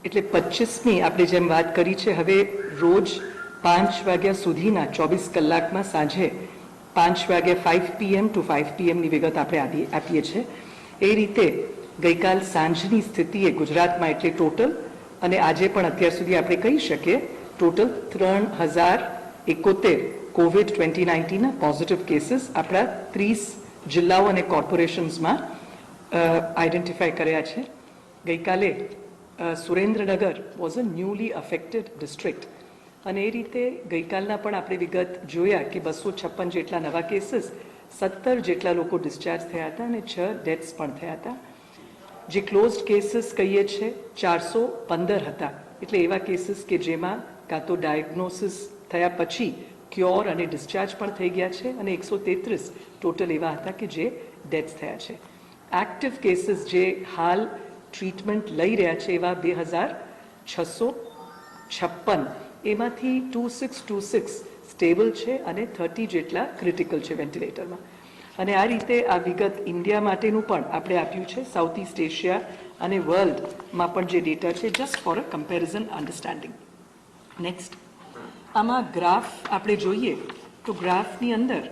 એટલે 25મી આપણે જેમ વાત કરી છે, હવે રોજ 5 વાગ્યા સુધીના 24 કલાકમાં સાંજે 5 વાગ્યા 5 PM to 5 PMની વિગત આપણે આપીએ છીએ. એ રીતે ગઈકાલ સાંજની સ્થિતિએ ગુજરાતમાં એટલે ટોટલ અને આજે પણ અત્યાર સુધી આપણે કહી શકીએ ટોટલ 3071 કોવિડ 2019ના પોઝિટિવ કેસીસ આપણા 30 જિલ્લાઓ અને કોર્પોરેશન્સમાં આઈડેન્ટિફાઈ કર્યા છે. ગઈકાલે Surendranagar was a newly affected district અને એ રીતે ગઈકાલના પણ આપણે વિગત જોયા કે 256 જેટલા નવા કેસીસ, 17 જેટલા લોકો ડિસ્ચાર્જ થયા હતા અને 6 ડેથ્સ પણ થયા હતા. જે ક્લોઝડ કેસીસ કહીએ છીએ 415 હતા, એટલે એવા કેસીસ કે જેમાં કાં તો ડાયગ્નોસિસ થયા પછી ક્યોર અને ડિસ્ચાર્જ પણ થઈ ગયા છે અને 133 ટોટલ એવા હતા કે જે ડેથ્સ થયા છે. એક્ટિવ કેસીસ જે હાલ ટ્રીટમેન્ટ લઈ રહ્યા છે એવા 2656, એમાંથી 2626 સ્ટેબલ છે અને 30 જેટલા ક્રિટિકલ છે વેન્ટિલેટરમાં. અને આ રીતે આ વિગત ઇન્ડિયા માટેનું પણ આપણે આપ્યું છે, સાઉથ ઇસ્ટ એશિયા અને વર્લ્ડમાં પણ જે ડેટા છે, just for a comparison understanding. Next, આમાં ગ્રાફ આપણે જોઈએ તો ગ્રાફની અંદર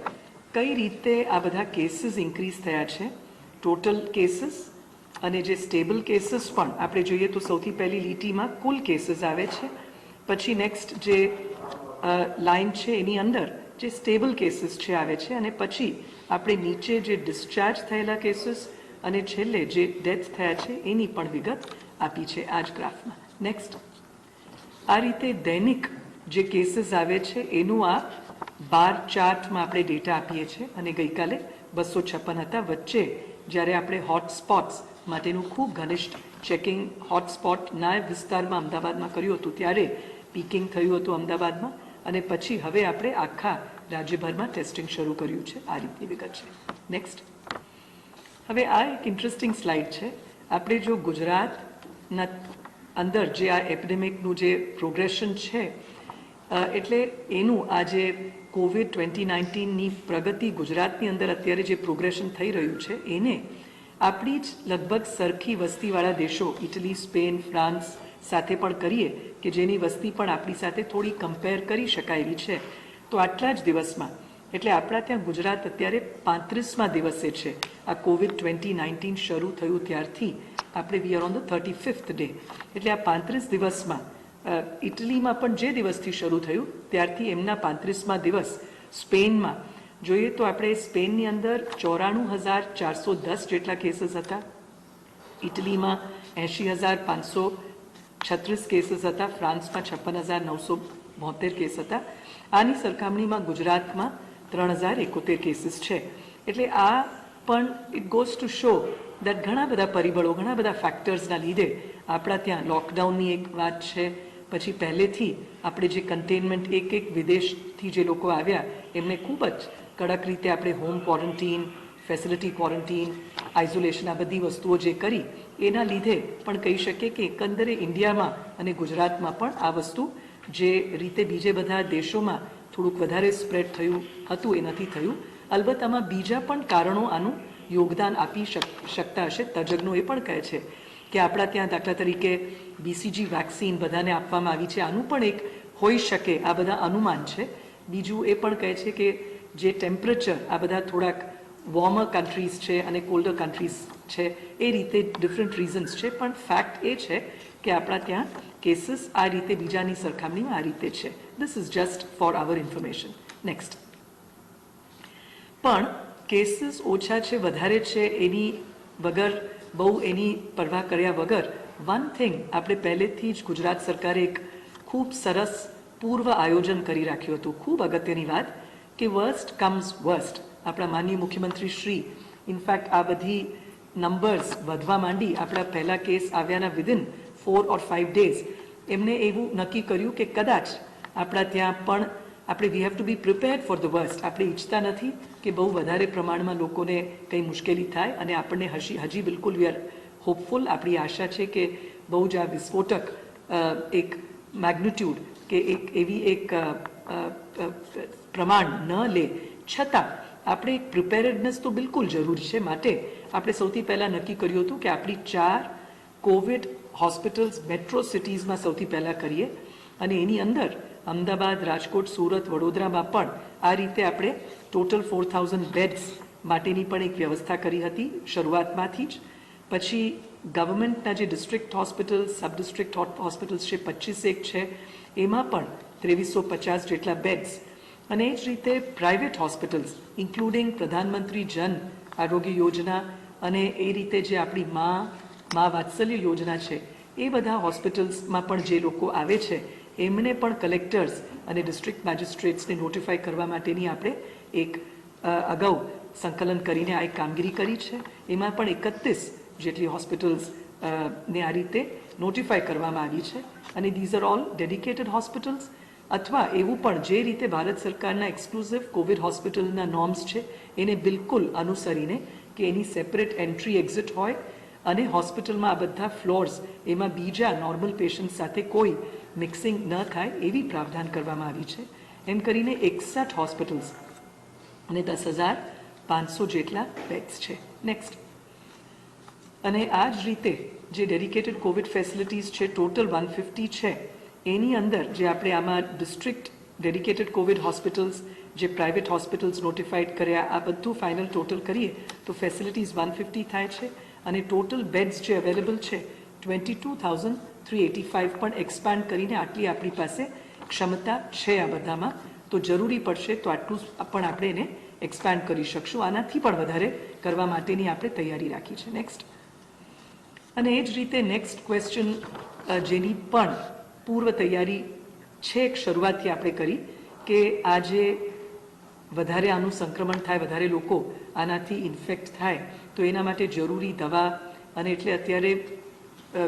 કઈ રીતે આ બધા કેસીસ ઇન્ક્રીઝ થયા છે, ટોટલ કેસીસ અને જે સ્ટેબલ કેસીસ પણ આપણે જોઈએ તો સૌથી પહેલી લીટીમાં કુલ કેસીસ આવે છે, પછી નેક્સ્ટ જે લાઇન છે એની અંદર જે સ્ટેબલ કેસીસ છે આવે છે અને પછી આપણે નીચે જે ડિસ્ચાર્જ થયેલા કેસીસ અને છેલ્લે જે ડેથ થયા છે એની પણ વિગત આપી છે આ જ ગ્રાફમાં. નેક્સ્ટ, આ રીતે દૈનિક જે કેસીસ આવે છે એનું આ બાર ચાર્ટમાં આપણે ડેટા આપીએ છીએ અને ગઈકાલે 256 હતા. વચ્ચે જ્યારે આપણે હોટસ્પોટ્સ માટેનું ખૂબ ઘનિષ્ઠ ચેકિંગ હોટસ્પોટના વિસ્તારમાં અમદાવાદમાં કર્યું હતું ત્યારે પીકિંગ થયું હતું અમદાવાદમાં અને પછી હવે આપણે આખા રાજ્યભરમાં ટેસ્ટિંગ શરૂ કર્યું છે. આ રીતની વિગત છે. નેક્સ્ટ, હવે આ એક ઇન્ટરેસ્ટિંગ સ્લાઇડ છે. આપણે જો ગુજરાતના અંદર જે આ એપિડેમિકનું જે પ્રોગ્રેશન છે એટલે એનું આ જે કોવિડ 2019ની પ્રગતિ ગુજરાતની અંદર અત્યારે જે પ્રોગ્રેશન થઈ રહ્યું છે એને આપણી જ લગભગ સરખી વસ્તીવાળા દેશો ઇટલી, સ્પેન, ફ્રાન્સ સાથે પણ કરીએ કે જેની વસ્તી પણ આપણી સાથે થોડી કમ્પેર કરી શકાય એવી છે, તો આટલા જ દિવસમાં એટલે આપણા ત્યાં ગુજરાત અત્યારે 35મા દિવસે છે. આ કોવિડ 2019 શરૂ થયું ત્યારથી આપણે we are on the 35th day, એટલે આ 35 દિવસમાં ઇટલીમાં પણ જે દિવસથી શરૂ થયું ત્યારથી એમના 35મા દિવસ, સ્પેનમાં જોઈએ તો આપણે સ્પેનની અંદર 94,410 જેટલા કેસીસ હતા, ઇટલીમાં 80,536 કેસીસ હતા, ફ્રાન્સમાં 56,972 કેસ હતા. આની સરખામણીમાં ગુજરાતમાં 3,071 કેસીસ છે. એટલે આ પણ it goes to show that ઘણા બધા પરિબળો, ઘણા બધા ફેક્ટર્સના લીધે આપણા ત્યાં લોકડાઉનની એક વાત છે, પછી પહેલેથી આપણે જે કન્ટેનમેન્ટ એક વિદેશથી જે લોકો આવ્યા એમને ખૂબ જ કડક રીતે આપણે home quarantine, facility quarantine, isolation આ બધી વસ્તુઓ જે કરી એના લીધે પણ કહી શકીએ કે એકંદરે ઇન્ડિયામાં અને ગુજરાતમાં પણ આ વસ્તુ જે રીતે બીજે બધા દેશોમાં થોડુંક વધારે સ્પ્રેડ થયું હતું એ નથી થયું. અલબત્ત આમાં બીજા પણ કારણો આનું યોગદાન આપી શકતા હશે. તજજ્ઞો એ પણ કહે છે કે આપણા ત્યાં દાખલા તરીકે BCG વેક્સિન બધાને આપવામાં આવી છે, આનું પણ એક હોઈ શકે, આ બધા અનુમાન છે. બીજું એ પણ કહે છે કે જે ટેમ્પરેચર આ બધા થોડાક વોર્મર કન્ટ્રીઝ છે અને કોલ્ડર કન્ટ્રીઝ છે એ રીતે ડિફરન્ટ રીઝન્સ છે, પણ ફેક્ટ એ છે કે આપણા ત્યાં કેસીસ આ રીતે બીજાની સરખામણીમાં આ રીતે છે. This is just for our information. Next, પણ કેસીસ ઓછા છે વધારે છે એની વગર, બહુ એની પરવા કર્યા વગર વન થિંગ આપણે પહેલેથી જ ગુજરાત સરકારે એક ખૂબ સરસ પૂર્વ આયોજન કરી રાખ્યું હતું. ખૂબ અગત્યની વાત કે વર્સ્ટ કમ્સ વર્સ્ટ, આપણા માનનીય મુખ્યમંત્રી શ્રી ઇનફેક્ટ આ બધી નંબર્સ વધવા માંડી આપણા પહેલા કેસ આવ્યાના વિધિન 4 or 5 days એમને એવું નક્કી કર્યું કે કદાચ આપણા ત્યાં પણ આપણે we have to be prepared for the worst. આપણે ઈચ્છતા નથી કે બહુ વધારે પ્રમાણમાં લોકોને કંઈ મુશ્કેલી થાય અને આપણને હજી બિલકુલ વી આર હોપફુલ. આપણી આશા છે કે બહુ જ આ વિસ્ફોટક એક મેગ્નિટ્યુડ કે એક એવી એક પ્રમાણ ન લે, છતાં આપણે એક પ્રિપેરેડનેસ તો બિલકુલ જરૂરી છે. માટે આપણે સૌથી પહેલાં નક્કી કર્યું હતું કે આપણી 4 કોવિડ હોસ્પિટલ્સ મેટ્રો સિટીઝમાં સૌથી પહેલાં કરીએ અને એની અંદર અમદાવાદ, રાજકોટ, સુરત, વડોદરામાં પણ આ રીતે આપણે ટોટલ 4000 બેડ્સ માટેની પણ એક વ્યવસ્થા કરી હતી શરૂઆતમાંથી જ. પછી ગવર્મેન્ટના જે district hospitals, sub district hospitals છે 25 છે, એમાં પણ 2350 જેટલા બેડ્સ. અને એ જ રીતે પ્રાઇવેટ હોસ્પિટલ્સ ઇન્ક્લુડિંગ પ્રધાનમંત્રી જન આરોગ્ય યોજના અને એ રીતે જે આપણી મા વાત્સલ્ય યોજના છે, એ બધા હોસ્પિટલ્સમાં પણ જે લોકો આવે છે એમને પણ કલેક્ટર્સ અને ડિસ્ટ્રિક્ટ મેજિસ્ટ્રેટ્સને નોટિફાઈ કરવા માટેની આપણે એક અગાઉ સંકલન કરીને આ એક કામગીરી કરી છે. એમાં પણ 31 જેટલી હોસ્પિટલ્સ ને આ રીતે નોટિફાઈ કરવામાં આવી છે. અને these are all dedicated hospitals, અથવા એવું પણ જે રીતે ભારત સરકારના એક્સક્લુઝિવ કોવિડ હોસ્પિટલના નોર્મ્સ છે એને બિલકુલ અનુસરીને કે એની સેપરેટ એન્ટ્રી એક્ઝિટ હોય અને હોસ્પિટલમાં આ બધા ફ્લોર્સ એમાં બીજા નોર્મલ પેશન્ટ સાથે કોઈ મિક્સિંગ ન થાય એવી પ્રાવધાન કરવામાં આવી છે. એમ કરીને 61 હોસ્પિટલ્સ અને 10,500 જેટલા બેડ્સ છે. નેક્સ્ટ. અને આ જ રીતે જે ડેડિકેટેડ કોવિડ ફેસિલિટીઝ છે ટોટલ 150 છે, એની અંદર જે આપણે આમાં ડિસ્ટ્રિક્ટ ડેડિકેટેડ કોવિડ હોસ્પિટલ્સ, જે પ્રાઇવેટ હોસ્પિટલ્સ નોટિફાઈડ કર્યા, આ બધું ફાઇનલ ટોટલ કરીએ તો ફેસિલિટીઝ 150 થાય છે. અને ટોટલ બેડ્સ જે અવેલેબલ છે 22,385 પણ એક્સપાન્ડ કરીને આટલી આપણી પાસે ક્ષમતા છે આ બધામાં. તો જરૂરી પડશે તો આટલું પણ આપણે એને એક્સપાન્ડ કરી શકશું. આનાથી પણ વધારે કરવા માટેની આપણે તૈયારી રાખી છે. નેક્સ્ટ. અને એ જ રીતે નેક્સ્ટ ક્વેશ્ચન જેની પણ પૂર્વ તૈયારી છેક શરૂઆતથી આપણે કરી કે આજે વધારે આનું સંક્રમણ થાય, વધારે લોકો આનાથી ઇન્ફેક્ટ થાય તો એના માટે જરૂરી દવા. અને એટલે અત્યારે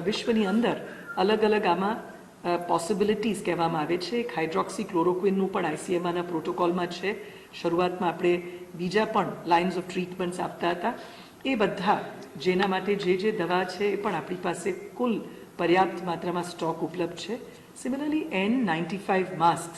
વિશ્વની અંદર અલગ અલગ આમાં પોસિબિલિટીઝ કહેવામાં આવે છે. એક હાઇડ્રોક્સી ક્લોરોક્વિનનું પણ આઈસીએમઆરના પ્રોટોકોલમાં છે. શરૂઆતમાં આપણે બીજા પણ લાઇન્સ ઓફ ટ્રીટમેન્ટ્સ આપતા હતા. એ બધા જેના માટે જે દવા છે એ પણ આપણી પાસે કુલ પર્યાપ્ત માત્રામાં સ્ટોક ઉપલબ્ધ છે. સિમિલરલી N95 માસ્ક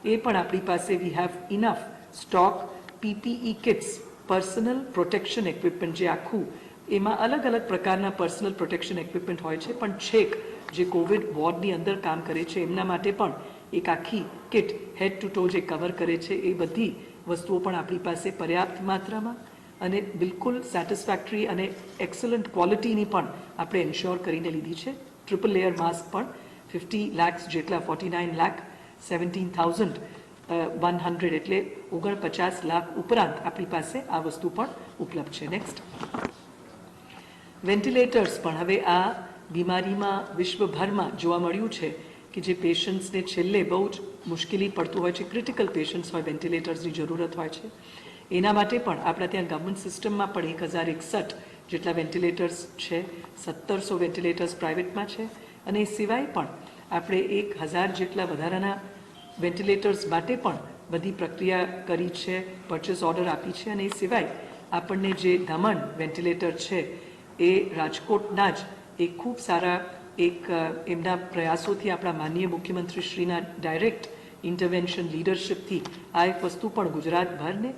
એ પણ આપણી પાસે we have enough stock. PPE kits, personal protection equipment, જે આખું એમાં અલગ અલગ પ્રકારના પર્સનલ પ્રોટેક્શન ઇક્વિપમેન્ટ હોય છે, પણ છેક જે કોવિડ વોર્ડની અંદર કામ કરે છે એમના માટે પણ એક આખી કિટ હેડ ટુ ટો જે કવર કરે છે, એ બધી વસ્તુઓ પણ આપણી પાસે પર્યાપ્ત માત્રામાં અને બિલકુલ સેટિસ્ફેક્ટરી અને એક્સલન્ટ ક્વોલિટીની પણ આપણે એન્શ્યોર કરીને લીધી છે. ટ્રિપલ લેયર માસ્ક પણ 50 લાખ જેટલા, 49,17,100 એટલે 49 લાખ ઉપરાંત આપણી પાસે આ વસ્તુ પણ ઉપલબ્ધ છે. નેક્સ્ટ. વેન્ટિલેટર્સ પણ હવે આ બીમારીમાં વિશ્વભરમાં જોવા મળ્યું છે કે જે પેશન્ટ્સને છેલ્લે બહુ જ મુશ્કેલી પડતું હોય છે, ક્રિટિકલ પેશન્ટ્સ હોય, વેન્ટિલેટર્સની જરૂરત હોય છે. એના માટે પણ આપણા ત્યાં ગવર્મેન્ટ સિસ્ટમમાં પણ 1061 જેટલા વેન્ટિલેટર્સ છે, 1700 વેન્ટિલેટર્સ પ્રાઇવેટમાં છે. અને એ સિવાય પણ આપણે 1000 જેટલા વધારાના વેન્ટિલેટર્સ માટે પણ બધી પ્રક્રિયા કરી છે, પરચેસ ઓર્ડર આપી છે. અને એ સિવાય આપણને જે દમણ વેન્ટિલેટર છે એ રાજકોટના જ એક ખૂબ સારા એક એમના પ્રયાસોથી આપણા માનનીય મુખ્યમંત્રીશ્રીના ડાયરેક્ટ ઇન્ટરવેન્શન લીડરશિપથી આ એક વસ્તુ પણ ગુજરાતભરને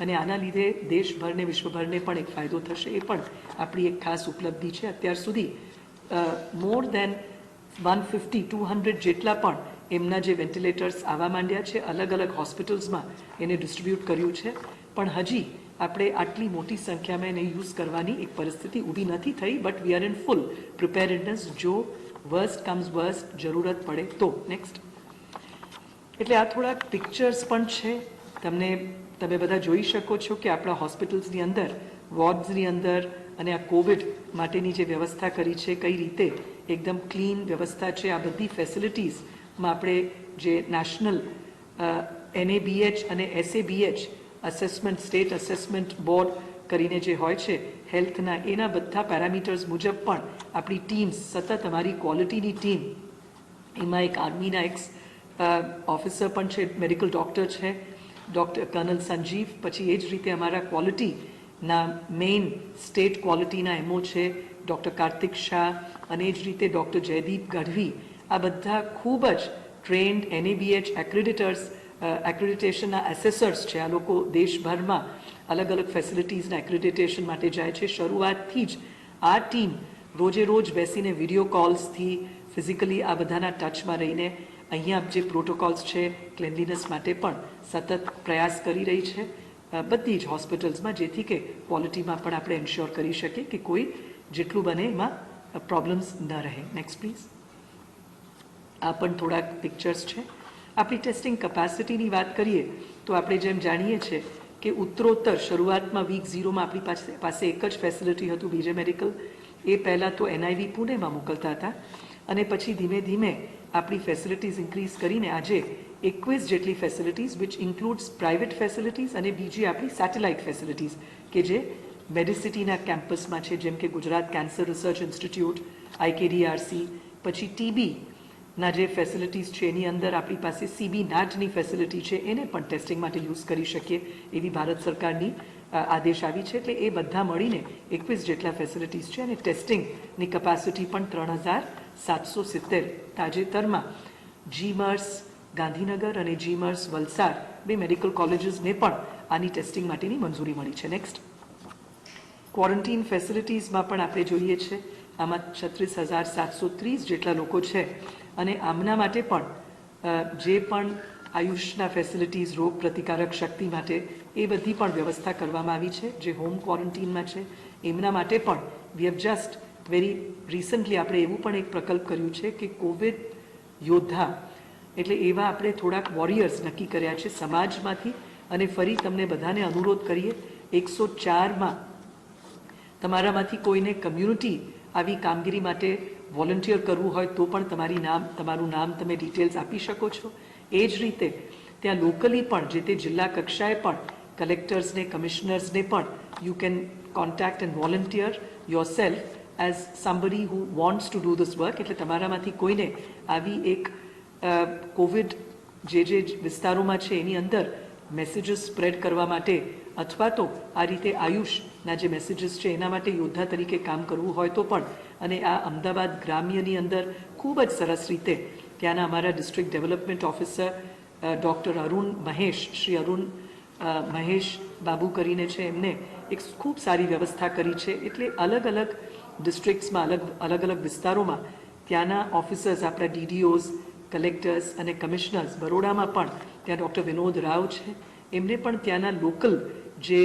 અને આના લીધે દેશભરને વિશ્વભરને પણ એક ફાયદો થશે. એ પણ આપણી એક ખાસ ઉપલબ્ધિ છે. અત્યાર સુધી મોર દેન 150-200 જેટલા પણ એમના જે વેન્ટિલેટર્સ આવવા માંડ્યા છે, અલગ અલગ હોસ્પિટલ્સમાં એને ડિસ્ટ્રીબ્યુટ કર્યું છે. પણ હજી આપણે આટલી મોટી સંખ્યામાં એને યુઝ કરવાની એક પરિસ્થિતિ ઊભી નથી થઈ. But we are in full preparedness જો વર્સ્ટ કમ્સ વર્સ્ટ જરૂરત પડે તો. નેક્સ્ટ. એટલે આ થોડાક પિક્ચર્સ પણ છે, તમે બધા જોઈ શકો છો કે આપણા હોસ્પિટલ્સની અંદર, વોર્ડ્સની અંદર અને આ કોવિડ માટેની જે વ્યવસ્થા કરી છે કઈ રીતે એકદમ ક્લીન વ્યવસ્થા છે. આ બધી ફેસિલિટીઝમાં આપણે જે નેશનલ NABH અને SABH assessment, state assessment board કરીને જે હોય છે હેલ્થના, એના બધા પેરામીટર્સ મુજબ પણ આપણી ટીમ્સ સતત, અમારી ક્વોલિટીની ટીમ, એમાં એક આર્મીના એક્સ ઓફિસર પણ છે, મેડિકલ ડૉક્ટર છે, ડૉક્ટર કર્નલ સંજીવ. પછી એ જ રીતે અમારા ક્વોલિટીના મેઇન સ્ટેટ ક્વોલિટીના MO છે ડૉક્ટર કાર્તિક શાહ, અને એ જ રીતે ડૉક્ટર જયદીપ ગઢવી. આ બધા ખૂબ જ ટ્રેન્ડ NABH એક્રેડિટેશનના એસેસર્સ છે. આ લોકો દેશભરમાં અલગ અલગ ફેસિલિટીઝના એક્રેડિટેશન માટે જાય છે. શરૂઆતથી જ આ ટીમ રોજે રોજ બેસીને વિડીયો કોલ્સથી ફિઝિકલી આ બધાના ટચમાં રહીને અહીંયા જે પ્રોટોકોલ્સ છે ક્લેનલીનેસ માટે પણ સતત પ્રયાસ કરી રહી છે બધી જ હોસ્પિટલ્સમાં, જેથી કે ક્વોલિટીમાં પણ આપણે એન્શ્યોર કરી શકીએ કે કોઈ જેટલું બને એમાં પ્રોબ્લેમ્સ ન રહે. Next please. આ પણ થોડાક પિક્ચર્સ છે. આપણી ટેસ્ટિંગ કેપેસિટીની વાત કરીએ તો આપણે જેમ જાણીએ છીએ કે ઉત્તરોત્તર શરૂઆતમાં વીક 0માં આપણી પાસે એક જ ફેસિલિટી હતું, બીજે મેડિકલ. એ પહેલાં તો NIV પુણેમાં મોકલતા હતા અને પછી ધીમે ધીમે આપણી ફેસિલિટીઝ ઇન્ક્રીઝ કરીને આજે 21 જેટલી facilities which includes private facilities અને બીજી આપણી સેટેલાઇટ ફેસિલિટીઝ કે જે મેડિસિટીના કેમ્પસમાં છે, જેમ કે Gujarat cancer research institute, IKDRC, પછી TBના જે ફેસિલિટીઝ છે એની અંદર આપણી પાસે CB નાટની ફેસિલિટી છે, એને પણ ટેસ્ટિંગ માટે યુઝ કરી શકીએ એવી ભારત સરકારની આદેશ આવી છે. એટલે એ બધા મળીને 21 જેટલા ફેસિલિટીઝ છે અને ટેસ્ટિંગની કેપેસિટી પણ 3770. તાજેતરમાં GMERS ગાંધીનગર અને GMERS વલસાડ બે મેડિકલ કોલેજીસને પણ આની ટેસ્ટિંગ માટેની મંજૂરી મળી છે. નેક્સ્ટ. ક્વોરન્ટીન ફેસિલિટીઝમાં પણ આપણે જોઈએ છે આમાં 36,730 જેટલા લોકો છે અને આમના માટે પણ જે પણ આયુષના ફેસિલિટીઝ રોગ પ્રતિકારક શક્તિ માટે એ બધી પણ વ્યવસ્થા કરવામાં આવી છે. જે હોમ ક્વોરન્ટીનમાં છે એમના માટે પણ we have just very recently આપણે એવું પણ એક પ્રકલ્પ કર્યું છે કે કોવિડ યોદ્ધા, એટલે એવા આપણે થોડાક વોરિયર્સ નક્કી કર્યા છે સમાજમાંથી. અને ફરી તમને બધાને અનુરોધ કરીએ, 104માં તમારામાંથી કોઈને કમ્યુનિટી આવી કામગીરી માટે વોલન્ટિયર કરવું હોય તો પણ તમારું નામ તમે ડિટેલ્સ આપી શકો છો. એ જ રીતે ત્યાં લોકલી પણ જે તે જિલ્લા કક્ષાએ પણ કલેક્ટર્સને, કમિશનર્સને પણ you can contact and volunteer your self as somebody who wants to do this work. એટલે તમારામાંથી કોઈને આવી એક કોવિડ જે વિસ્તારોમાં છે એની અંદર મેસેજીસ સ્પ્રેડ કરવા માટે અથવા તો આ રીતે આયુષના જે મેસેજીસ છે એના માટે યોદ્ધા તરીકે કામ કરવું હોય તો પણ. અને આ અમદાવાદ ગ્રામ્યની અંદર ખૂબ જ સરસ રીતે ત્યાંના અમારા district development officer doctor Arun Mahesh, Shri Arun Mahesh Babu કરીને છે, એમને એક ખૂબ સારી વ્યવસ્થા કરી છે. એટલે અલગ અલગ ડિસ્ટ્રિક્ટ્સમાં, અલગ અલગ વિસ્તારોમાં ત્યાંના ઓફિસર્સ, આપણા DDOs, કલેક્ટર્સ અને કમિશનર્સ, બરોડામાં પણ ત્યાં ડૉક્ટર વિનોદ રાવ છે, એમને પણ ત્યાંના લોકલ જે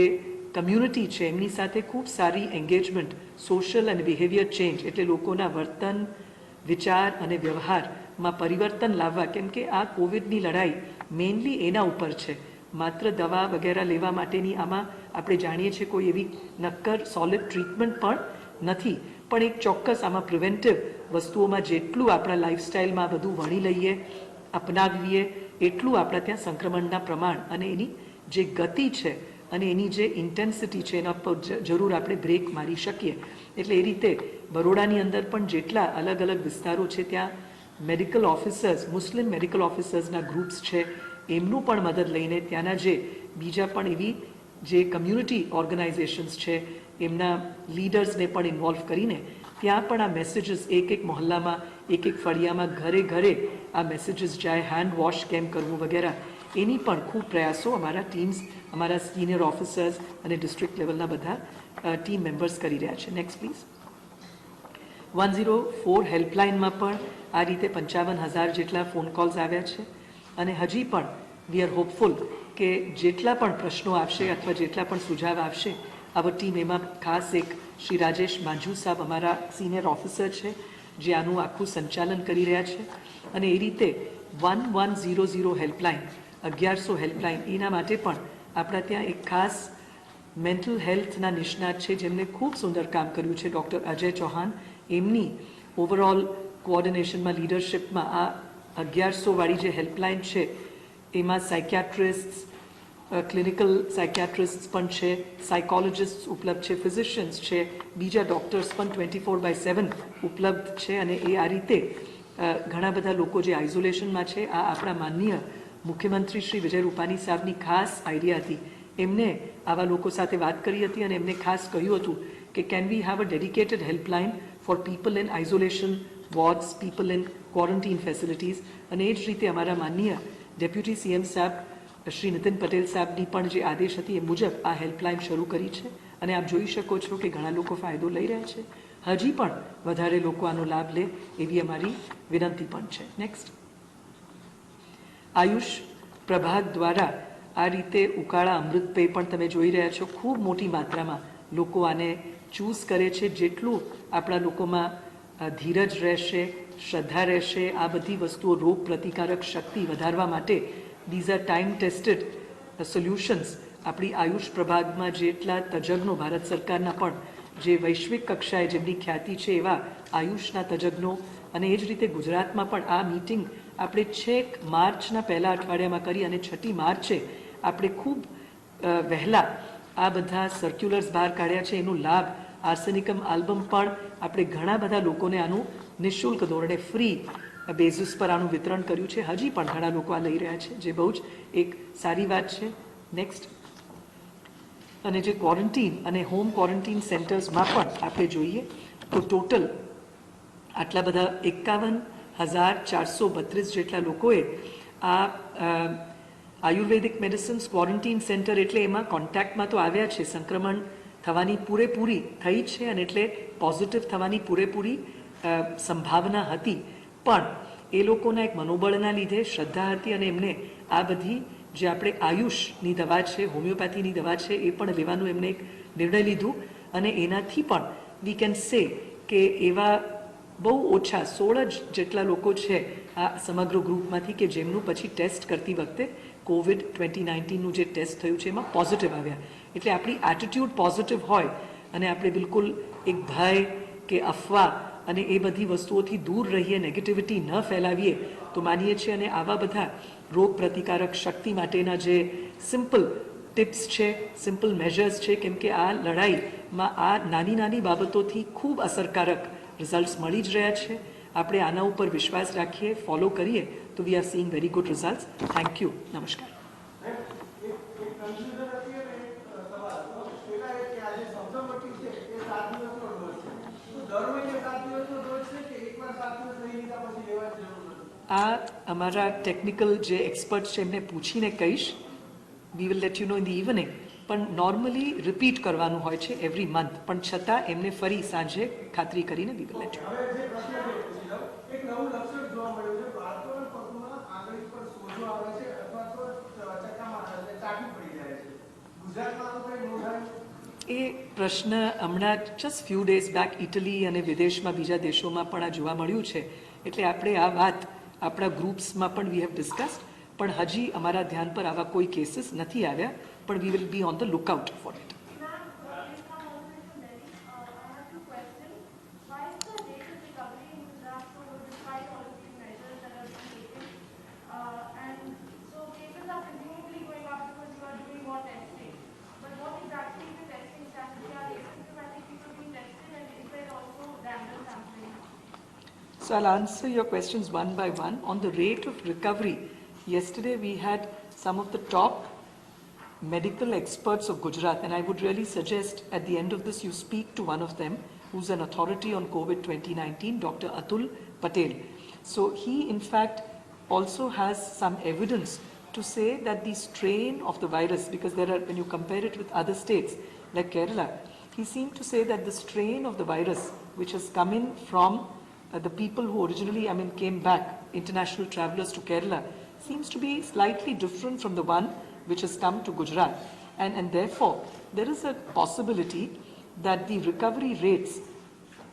કમ્યુનિટી છે એમની સાથે ખૂબ સારી એન્ગેજમેન્ટ, સોશિયલ અને બિહેવિયર ચેન્જ, એટલે લોકોના વર્તન, વિચાર અને વ્યવહારમાં પરિવર્તન લાવવા. કેમ કે આ કોવિડની લડાઈ મેઇનલી એના ઉપર છે, માત્ર દવા વગેરે લેવા માટેની આમાં આપણે જાણીએ છીએ કોઈ એવી નક્કર સોલિડ ટ્રીટમેન્ટ પણ નથી. પણ એક ચોક્કસ આમાં પ્રિવેન્ટિવ વસ્તુઓમાં જેટલું આપણા લાઈફસ્ટાઈલમાં બધું વણી લઈએ, અપનાવીએ, એટલું આપણા ત્યાં સંક્રમણના પ્રમાણ અને એની જે ગતિ છે અને એની જે ઇન્ટેન્સિટી છે એના પર જરૂર આપણે બ્રેક મારી શકીએ. એટલે એ રીતે બરોડાની અંદર પણ જેટલા અલગ અલગ વિસ્તારો છે ત્યાં મેડિકલ ઓફિસર્સ, મુસ્લિમ મેડિકલ ઓફિસર્સના ગ્રુપ્સ છે, એમનું પણ મદદ લઈને ત્યાંના જે બીજા પણ એવી જે કમ્યુનિટી ઓર્ગેનાઇઝેશન્સ છે એમના લીડર્સને પણ ઇન્વોલ્વ કરીને ત્યાં પણ આ મેસેજીસ એક મહોલ્લામાં, એક ફળિયામાં, ઘરે ઘરે આ મેસેજીસ જાય, હેન્ડ વોશ કેમ કરવું વગેરે, એની પણ ખૂબ પ્રયાસો અમારા ટીમ્સ, અમારા સિનિયર ઓફિસર્સ અને ડિસ્ટ્રિક્ટ લેવલના બધા ટીમ મેમ્બર્સ કરી રહ્યા છે. Next please. 104 હેલ્પલાઇનમાં પણ આ રીતે 55,000 જેટલા ફોન કોલ્સ આવ્યા છે અને હજી પણ વી આર હોપફુલ કે જેટલા પણ પ્રશ્નો આવશે અથવા જેટલા પણ સુઝાવ આવશે, our ટીમ એમાં ખાસ એક શ્રી રાજેશ માંજુ સાહેબ અમારા સિનિયર ઓફિસર છે જે આનું આખું સંચાલન કરી રહ્યા છે. અને એ રીતે 1100 હેલ્પલાઇન, 1100 હેલ્પલાઇન, એના માટે પણ આપણા ત્યાં એક ખાસ મેન્ટલ હેલ્થના નિષ્ણાત છે જેમને ખૂબ સુંદર કામ કર્યું છે, ડૉક્ટર અજય ચૌહાણ. એમની ઓવરઓલ કોઓર્ડિનેશનમાં, લીડરશિપમાં આ 1100 વાળી જે હેલ્પલાઇન છે એમાં સાયકિયાટ્રિસ્ટ, ક્લિનિકલ સાયકિયાટ્રિસ્ટ પણ છે, સાયકોલોજિસ્ટ ઉપલબ્ધ છે, ફિઝિશિયન્સ છે, બીજા ડૉક્ટર્સ પણ 24/7 ઉપલબ્ધ છે. અને એ આ રીતે ઘણા બધા લોકો જે આઇસોલેશનમાં છે, આ આપણા માનનીય મુખ્યમંત્રી શ્રી વિજય રૂપાણી સાહેબની ખાસ આઈડિયા હતી. એમને આવા લોકો સાથે વાત કરી હતી અને એમને ખાસ કહ્યું હતું કે can we have a dedicated helpline for people in isolation wards, people in quarantine facilities. અને એ જ રીતે અમારા માનનીય ડેપ્યુટી CM સાહેબ શ્રી નીતિન પટેલ સાહેબની પણ જે આદેશ હતી એ મુજબ આ હેલ્પલાઇન શરૂ કરી છે અને આપ જોઈ શકો છો કે ઘણા લોકો ફાયદો લઈ રહ્યા છે. હજી પણ વધારે લોકો આનો લાભ લે એવી અમારી વિનંતી પણ છે. નેક્સ્ટ, આયુષ પ્રભાગ દ્વારા આ રીતે ઉકાળા અમૃતપેય પણ તમે જોઈ રહ્યા છો, ખૂબ મોટી માત્રામાં લોકો આને ચૂઝ કરે છે. જેટલું આપણા લોકોમાં ધીરજ રહેશે, શ્રદ્ધા રહેશે, આ બધી વસ્તુઓ રોગ પ્રતિકારક શક્તિ વધારવા માટે these are time tested solutions. આપણી આયુષ પ્રભાગમાં જેટલા તજજ્ઞો ભારત સરકારના પણ જે વૈશ્વિક કક્ષાએ જેમની ખ્યાતિ છે એવા આયુષના તજજ્ઞો, અને એ જ રીતે ગુજરાતમાં પણ આ મીટિંગ આપણે છેક માર્ચના પહેલા અઠવાડિયામાં કરી અને 6મી માર્ચે આપણે ખૂબ વહેલા આ બધા સર્ક્યુલર્સ બહાર કાઢ્યા છે. એનો લાભ આર્સેનિકમ આલ્બમ પણ આપણે ઘણા બધા લોકોને આનું નિઃશુલ્ક ધોરણે ફ્રી બેઝિસ પર આનું વિતરણ કર્યું છે. હજી પણ ઘણા લોકો આ લઈ રહ્યા છે, જે બહુ જ એક સારી વાત છે. નેક્સ્ટ, અને જે ક્વોરન્ટીન અને હોમ ક્વોરન્ટીન સેન્ટર્સમાં પણ આપણે જોઈએ તો ટોટલ આટલા બધા 51,432 જેટલા લોકોએ આ આયુર્વેદિક મેડિસિન્સ ક્વોરન્ટીન સેન્ટર, એટલે એમાં કોન્ટેક્ટમાં તો આવ્યા છે, સંક્રમણ થવાની પૂરેપૂરી થઈ છે અને એટલે પોઝિટિવ થવાની પૂરેપૂરી સંભાવના હતી, પણ એ લોકોના એક મનોબળના લીધે શ્રદ્ધા હતી અને એમને આ બધી જે આપણે આયુષની દવા છે, હોમિયોપેથીની દવા છે, એ પણ લેવાનું એમને એક નિર્ણય લીધું. અને એનાથી પણ વી કેન સે કે એવા બહુ ઓછા 16 જ જેટલા લોકો છે આ સમગ્ર ગ્રુપમાંથી કે જેમનું પછી ટેસ્ટ કરતી વખતે COVID-2019નું જે ટેસ્ટ થયું છે એમાં પોઝિટિવ આવ્યા. એટલે આપણી એટીટ્યૂડ પોઝિટિવ હોય અને આપણે બિલકુલ એક ભય કે અફવા અને એ બધી વસ્તુઓથી દૂર રહીએ, નેગેટિવિટી ન ફેલાવીએ તો માનીએ છીએ. અને આવા બધા રોગ પ્રતિકારક શક્તિ માટેના જે સિમ્પલ ટિપ્સ છે, સિમ્પલ મેજર્સ છે, કેમ કે આ લડાઈમાં આ નાની નાની બાબતોથી ખૂબ અસરકારક રિઝલ્ટ્સ મળી જ રહ્યા છે. આપણે આના ઉપર વિશ્વાસ રાખીએ, ફોલો કરીએ તો we are seeing very good results. Thank you. નમસ્કાર. આ અમારા ટેકનિકલ જે એક્સપર્ટ છે એમને પૂછીને કહીશ. We will let you know in the evening. પણ નોર્મલી રિપીટ કરવાનું હોય છે એવરી મંથ, પણ છતાં એમને ફરી સાંજે ખાતરી કરીને વી વિલ લેટ યુ. એ પ્રશ્ન હમણાં just few days back Italy અને વિદેશમાં બીજા દેશોમાં પણ આ જોવા મળ્યું છે. એટલે આપણે આ વાત આપણા ગ્રુપ્સમાં પણ વી હેવ ડિસ્કસ્ડ, પણ હજી અમારા ધ્યાન પર આવા કોઈ કેસીસ નથી આવ્યા, પણ we will be on the lookout four it. So I'll answer your questions one by one. On the rate of recovery, yesterday we had some of the top medical experts of Gujarat, and I would really suggest at the end of this you speak to one of them who's an authority on COVID-2019, Dr. Atul Patel. So he in fact also has some evidence to say that the strain of the virus, because there are, when you compare it with other states like Kerala, he seemed to say that the strain of the virus which has come in from the people who originally, came back, international travelers to Kerala, seems to be slightly different from the one which has come to Gujarat. And therefore, there is a possibility that the recovery rates